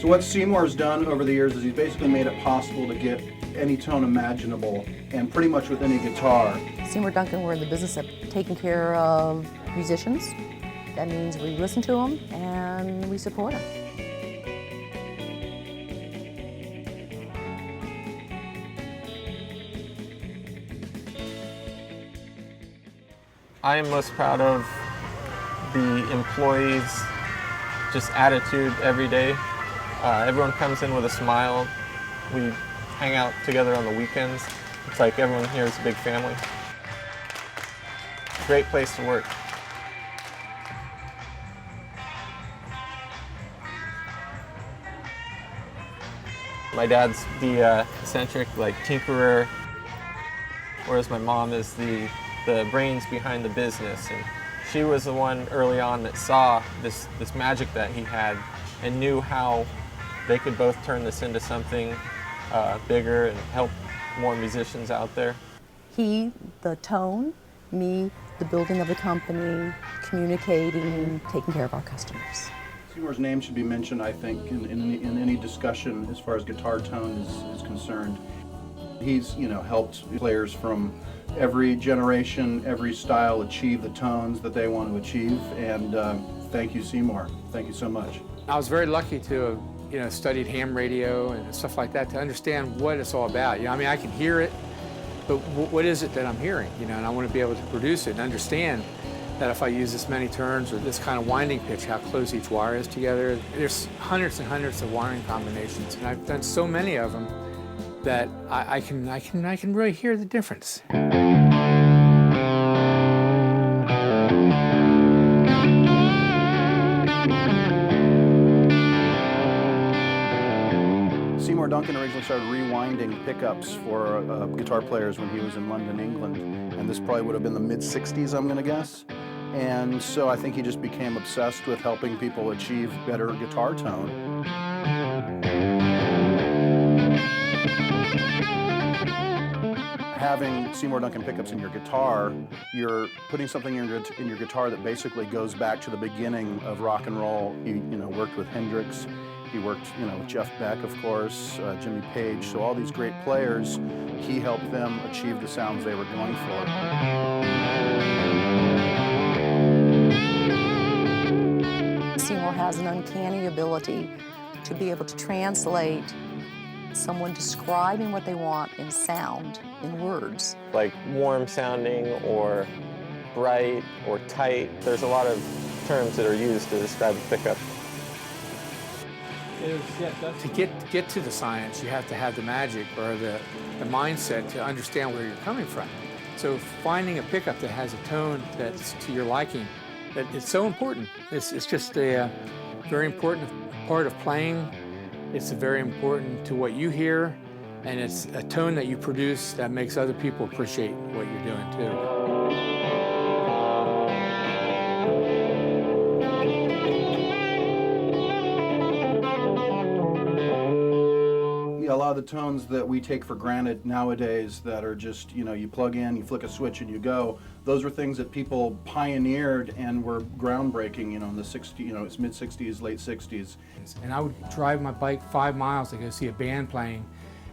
So what Seymour's done over the years is he's basically made it possible to get any tone imaginable, and pretty much with any guitar. Seymour Duncan, we're in the business of taking care of musicians. That means we listen to them and we support them. I am most proud of the employees' just attitude every day. Everyone comes in with a smile. We hang out together on the weekends. It's like everyone here is a big family. Great place to work. My dad's the eccentric, like, tinkerer, whereas my mom is the brains behind the business. And she was the one early on that saw this magic that he had and knew how they could both turn this into something bigger and help more musicians out there. He, the tone, me, the building of the company, communicating, taking care of our customers. Seymour's name should be mentioned, I think, in any discussion as far as guitar tone is concerned. He's, helped players from every generation, every style achieve the tones that they want to achieve, and thank you, Seymour. Thank you so much. I was very lucky to have, studied ham radio and stuff like that to understand what it's all about. I can hear it, but what is it that I'm hearing? And I want to be able to produce it and understand that if I use this many turns or this kind of winding pitch, how close each wire is together. There's hundreds and hundreds of wiring combinations, and I've done so many of them that I can really hear the difference. Seymour Duncan originally started rewinding pickups for guitar players when he was in London, England, and this probably would have been the mid-'60s, I'm going to guess. And so I think he just became obsessed with helping people achieve better guitar tone. Having Seymour Duncan pickups in your guitar, you're putting something in your guitar that basically goes back to the beginning of rock and roll. He worked with Hendrix. He worked, with Jeff Beck, of course, Jimmy Page. So all these great players, he helped them achieve the sounds they were going for. Seymour has an uncanny ability to be able to translate someone describing what they want in sound, in words. Like warm sounding or bright or tight. There's a lot of terms that are used to describe a pickup. To get to the science, you have to have the magic or the mindset to understand where you're coming from. So finding a pickup that has a tone that's to your liking, it's so important. It's just a very important part of playing. It's very important to what you hear, and it's a tone that you produce that makes other people appreciate what you're doing too. A lot of the tones that we take for granted nowadays that are just, you plug in, you flick a switch and you go, those were things that people pioneered and were groundbreaking, in the 60s, it's mid-'60s, late 60s. And I would drive my bike 5 miles to go see a band playing,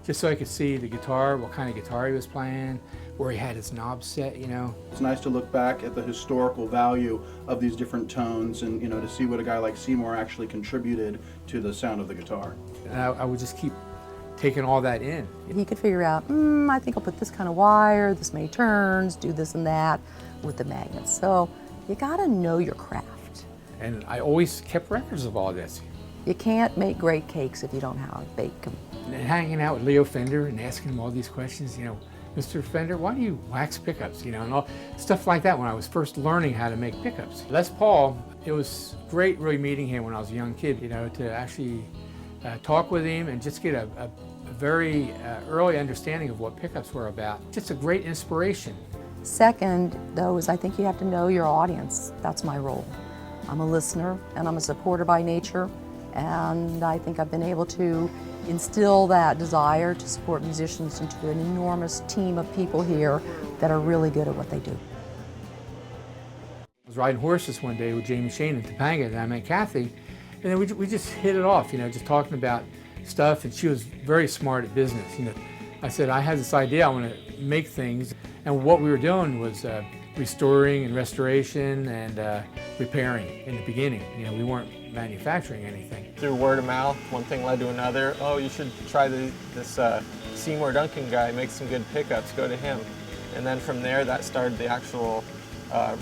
just so I could see the guitar, what kind of guitar he was playing, where he had his knobs set, It's nice to look back at the historical value of these different tones and, to see what a guy like Seymour actually contributed to the sound of the guitar. And I would just keep taking all that in. He could figure out, I think I'll put this kind of wire, this many turns, do this and that with the magnets. So you gotta know your craft. And I always kept records of all this. You can't make great cakes if you don't know how to bake them. And hanging out with Leo Fender and asking him all these questions, Mr. Fender, why do you wax pickups? And all stuff like that when I was first learning how to make pickups. Les Paul, it was great really meeting him when I was a young kid, to actually talk with him and just get a very early understanding of what pickups were about. Just a great inspiration. Second, though, is I think you have to know your audience. That's my role. I'm a listener and I'm a supporter by nature, and I think I've been able to instill that desire to support musicians into an enormous team of people here that are really good at what they do. I was riding horses one day with Jamie Shane in Topanga, and I met Kathy, And then we just hit it off, just talking about stuff, and she was very smart at business. I said, I had this idea, I want to make things, and what we were doing was restoring and restoration and repairing in the beginning. We weren't manufacturing anything. Through word of mouth, one thing led to another. Oh, you should try this Seymour Duncan guy, makes some good pickups, go to him. And then from there, that started the actual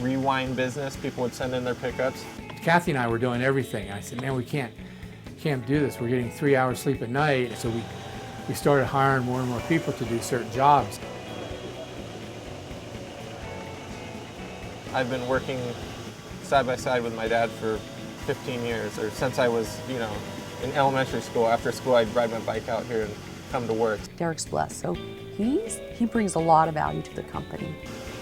rewind business. People would send in their pickups. Kathy and I were doing everything. I said, man, we can't do this. We're getting 3 hours sleep at night. So we started hiring more and more people to do certain jobs. I've been working side by side with my dad for 15 years, or since I was, in elementary school. After school, I'd ride my bike out here and come to work. Derek's blessed, so he brings a lot of value to the company.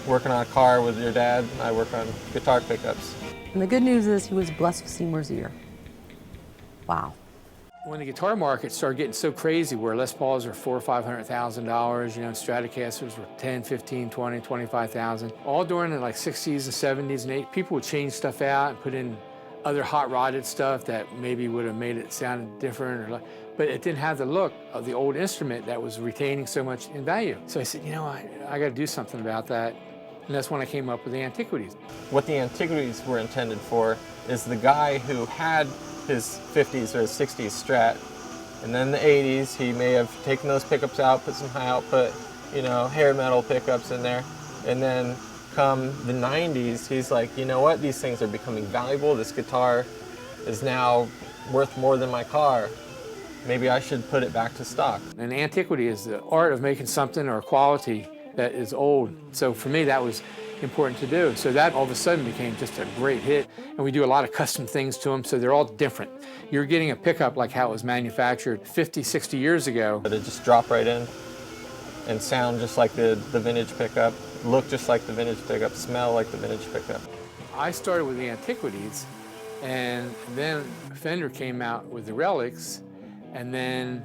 Working on a car with your dad, I work on guitar pickups. And the good news is he was blessed with Seymour's ear. Wow. When the guitar market started getting so crazy, where Les Pauls are $400,000 or $500,000, Stratocasters were 10, 15, 20, 25,000. All during the 60s and 70s and 80s, people would change stuff out and put in other hot rodded stuff that maybe would have made it sound different, but it didn't have the look of the old instrument that was retaining so much in value. So I said, I got to do something about that. And that's when I came up with the antiquities. What the antiquities were intended for is the guy who had his 50s or his 60s Strat, and then the 80s, he may have taken those pickups out, put some high output, hair metal pickups in there, and then come the 90s, he's like, you know what, these things are becoming valuable. This guitar is now worth more than my car. Maybe I should put it back to stock. An antiquity is the art of making something or a quality that is old. So for me, that was important to do. So that all of a sudden became just a great hit. And we do a lot of custom things to them, so they're all different. You're getting a pickup like how it was manufactured 50, 60 years ago. But it just drop right in and sound just like the vintage pickup, look just like the vintage pickup, smell like the vintage pickup. I started with the antiquities, and then Fender came out with the relics, and then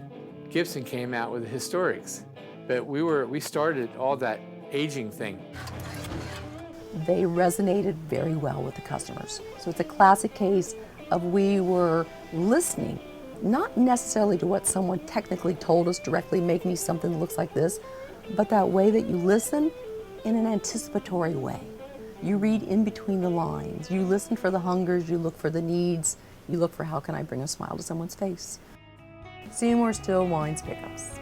Gibson came out with the historics. But we started all that aging thing. They resonated very well with the customers. So it's a classic case of we were listening, not necessarily to what someone technically told us directly, make me something that looks like this, but that way that you listen in an anticipatory way. You read in between the lines. You listen for the hungers, you look for the needs, you look for how can I bring a smile to someone's face. Seymour still winds pickups.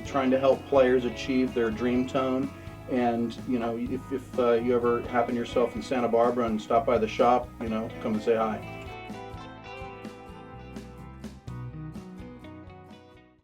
Trying to help players achieve their dream tone. And if you ever happen yourself in Santa Barbara and stop by the shop, come and say hi.